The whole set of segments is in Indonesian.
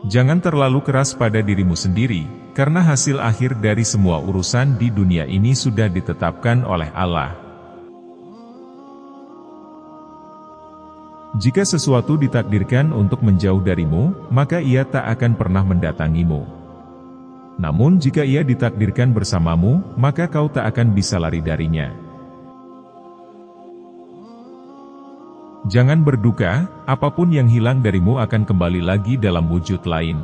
Jangan terlalu keras pada dirimu sendiri, karena hasil akhir dari semua urusan di dunia ini sudah ditetapkan oleh Allah. Jika sesuatu ditakdirkan untuk menjauh darimu, maka ia tak akan pernah mendatangimu. Namun jika ia ditakdirkan bersamamu, maka kau tak akan bisa lari darinya. Jangan berduka, apapun yang hilang darimu akan kembali lagi dalam wujud lain.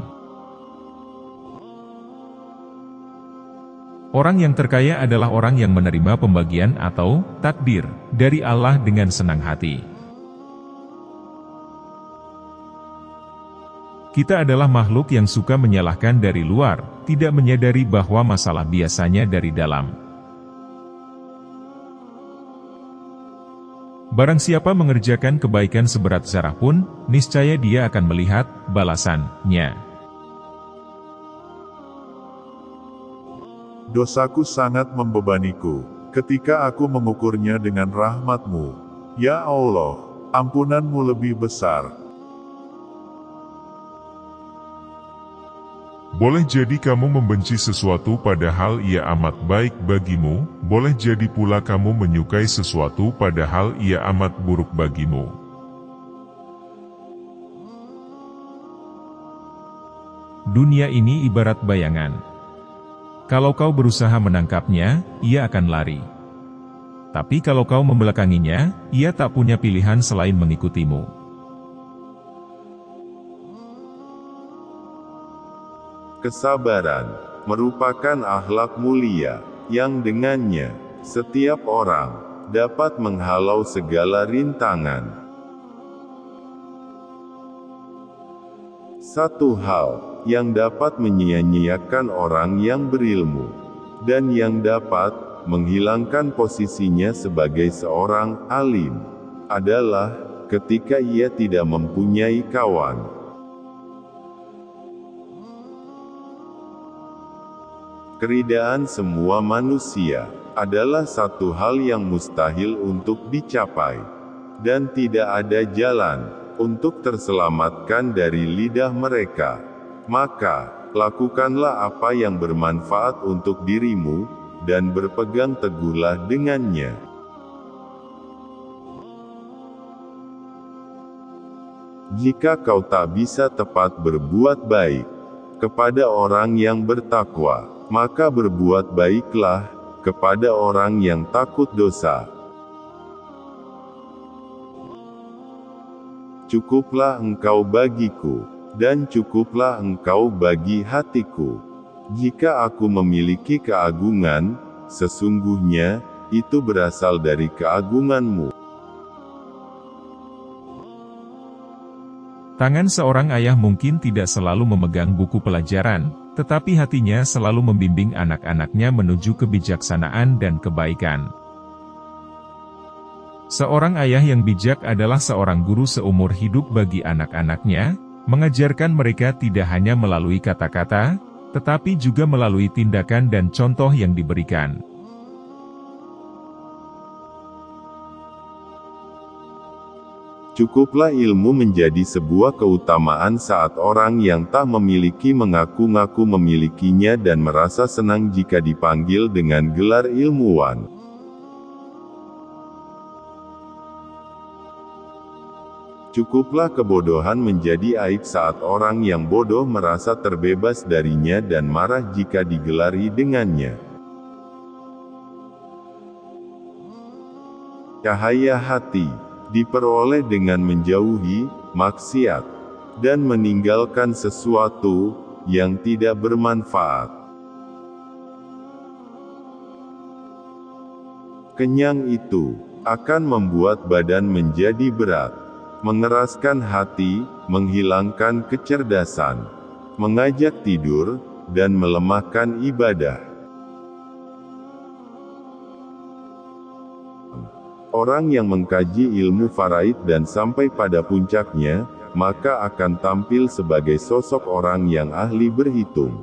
Orang yang terkaya adalah orang yang menerima pembagian atau takdir dari Allah dengan senang hati. Kita adalah makhluk yang suka menyalahkan dari luar, tidak menyadari bahwa masalah biasanya dari dalam. Barang siapa mengerjakan kebaikan seberat zarah pun, niscaya dia akan melihat balasannya. Dosaku sangat membebaniku, ketika aku mengukurnya dengan rahmat-Mu. Ya Allah, ampunan-Mu lebih besar. Boleh jadi kamu membenci sesuatu padahal ia amat baik bagimu, boleh jadi pula kamu menyukai sesuatu padahal ia amat buruk bagimu. Dunia ini ibarat bayangan. Kalau kau berusaha menangkapnya, ia akan lari. Tapi kalau kau membelakanginya, ia tak punya pilihan selain mengikutimu. Kesabaran merupakan akhlak mulia, yang dengannya setiap orang dapat menghalau segala rintangan. Satu hal yang dapat menyia-nyiakan orang yang berilmu, dan yang dapat menghilangkan posisinya sebagai seorang alim, adalah ketika ia tidak mempunyai kawan. Keridaan semua manusia adalah satu hal yang mustahil untuk dicapai, dan tidak ada jalan untuk terselamatkan dari lidah mereka. Maka, lakukanlah apa yang bermanfaat untuk dirimu, dan berpegang teguhlah dengannya. Jika kau tak bisa tepat berbuat baik kepada orang yang bertakwa, maka berbuat baiklah kepada orang yang takut dosa. Cukuplah engkau bagiku, dan cukuplah engkau bagi hatiku. Jika aku memiliki keagungan, sesungguhnya itu berasal dari keagungan-Mu. Tangan seorang ayah mungkin tidak selalu memegang buku pelajaran, tetapi hatinya selalu membimbing anak-anaknya menuju kebijaksanaan dan kebaikan. Seorang ayah yang bijak adalah seorang guru seumur hidup bagi anak-anaknya, mengajarkan mereka tidak hanya melalui kata-kata, tetapi juga melalui tindakan dan contoh yang diberikan. Cukuplah ilmu menjadi sebuah keutamaan saat orang yang tak memiliki mengaku-ngaku memilikinya dan merasa senang jika dipanggil dengan gelar ilmuwan. Cukuplah kebodohan menjadi aib saat orang yang bodoh merasa terbebas darinya dan marah jika digelari dengannya. Cahaya hati diperoleh dengan menjauhi maksiat dan meninggalkan sesuatu yang tidak bermanfaat. Kenyang itu akan membuat badan menjadi berat, mengeraskan hati, menghilangkan kecerdasan, mengajak tidur, dan melemahkan ibadah. Orang yang mengkaji ilmu faraid dan sampai pada puncaknya, maka akan tampil sebagai sosok orang yang ahli berhitung.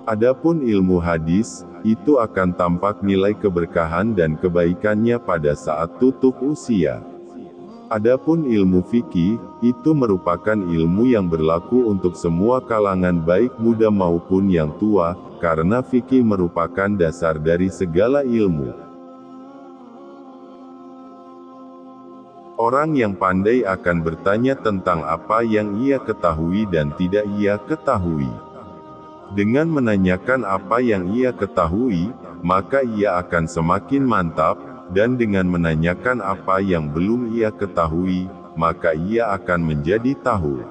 Adapun ilmu hadis, itu akan tampak nilai keberkahan dan kebaikannya pada saat tutup usia. Adapun ilmu fikih, itu merupakan ilmu yang berlaku untuk semua kalangan baik muda maupun yang tua, karena fikih merupakan dasar dari segala ilmu. Orang yang pandai akan bertanya tentang apa yang ia ketahui dan tidak ia ketahui. Dengan menanyakan apa yang ia ketahui, maka ia akan semakin mantap, dan dengan menanyakan apa yang belum ia ketahui, maka ia akan menjadi tahu.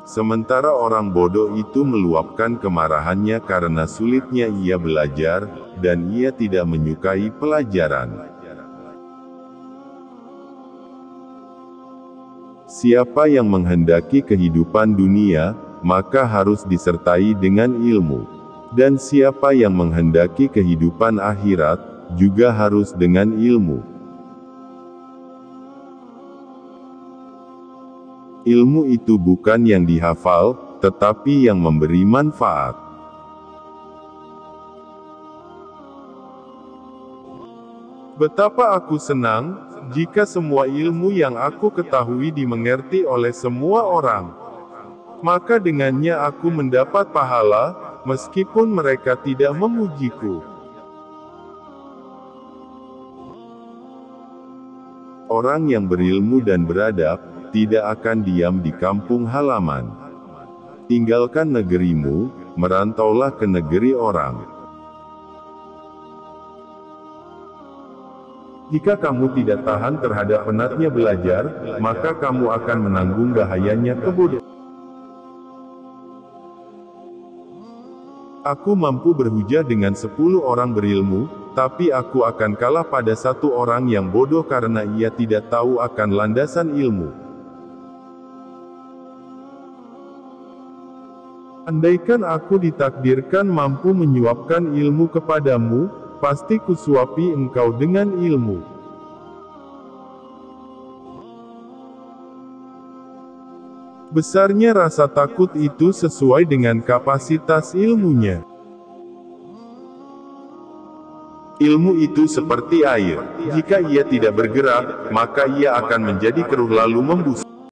Sementara orang bodoh itu meluapkan kemarahannya karena sulitnya ia belajar, dan ia tidak menyukai pelajaran. Siapa yang menghendaki kehidupan dunia, maka harus disertai dengan ilmu. Dan siapa yang menghendaki kehidupan akhirat, juga harus dengan ilmu. Ilmu itu bukan yang dihafal, tetapi yang memberi manfaat. Betapa aku senang, jika semua ilmu yang aku ketahui dimengerti oleh semua orang. Maka dengannya aku mendapat pahala, meskipun mereka tidak memujiku. Orang yang berilmu dan beradab, tidak akan diam di kampung halaman. Tinggalkan negerimu, merantaulah ke negeri orang. Jika kamu tidak tahan terhadap penatnya belajar, maka kamu akan menanggung bahayanya kebodohan. Aku mampu berhujah dengan 10 orang berilmu, tapi aku akan kalah pada 1 orang yang bodoh karena ia tidak tahu akan landasan ilmu. Andaikan aku ditakdirkan mampu menyuapkan ilmu kepadamu, pasti kusuapi engkau dengan ilmu. Besarnya rasa takut itu sesuai dengan kapasitas ilmunya. Ilmu itu seperti air. Jika ia tidak bergerak, maka ia akan menjadi keruh lalu membusuk.